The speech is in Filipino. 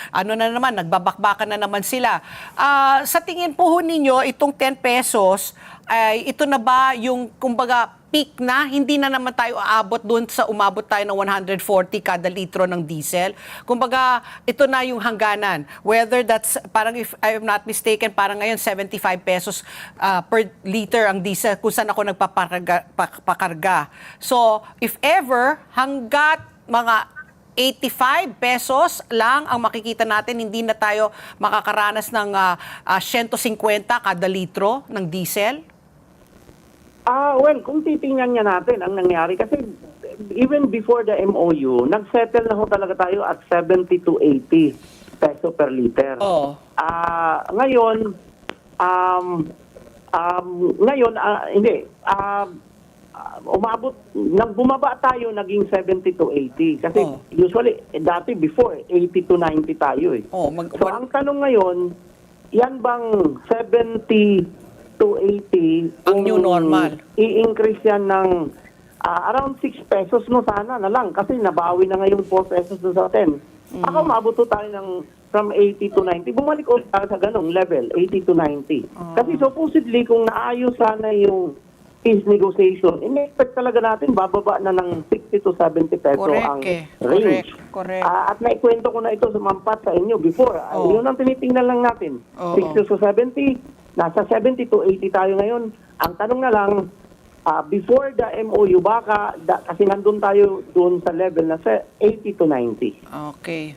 ano na naman, nagbabakbakan na naman sila. Sa tingin po ho ninyo, itong 10 pesos, ay ito na ba yung, kumbaga, peak na? Hindi na naman tayo aabot doon sa umabot tayo ng 140 kada litro ng diesel. Kumbaga, ito na yung hangganan. Whether that's, parang if I'm not mistaken, parang ngayon 75 pesos per liter ang diesel kung saan ako nagpapakarga. So, if ever, hanggat mga 85 pesos lang ang makikita natin, hindi na tayo makakaranas ng 150 kada litro ng diesel? Well, kung titingnan niya natin ang nangyari, kasi even before the MOU, nagsettle na ho talaga tayo at 70 to 80 peso per liter. Oo. Ngayon, hindi. Bumaba tayo, naging 70 to 80. Kasi usually, dati before, 80 to 90 tayo eh. So, ang tanong ngayon, yan bang 70 to 80, ang new normal, i-increase yan ng around 6 pesos, no, sana na lang. Kasi nabawi na ngayon 4 pesos doon sa 10. Ako, mabuto tayo ng from 80 to 90. Bumalik ulit tayo sa ganong level, 80 to 90. Kasi supposedly, kung naayos sana yung peace negotiation, in-expect talaga natin bababa na ng 60 to 70 peso ang range. Correct. At naikwento ko na ito sa Mampat sa inyo before. Yun ang tinitingnan lang natin. 60 to 70, nasa 70 to 80 tayo ngayon. Ang tanong na lang, before the MOU, baka, kasi nandun tayo doon sa level na sa 80 to 90. Okay.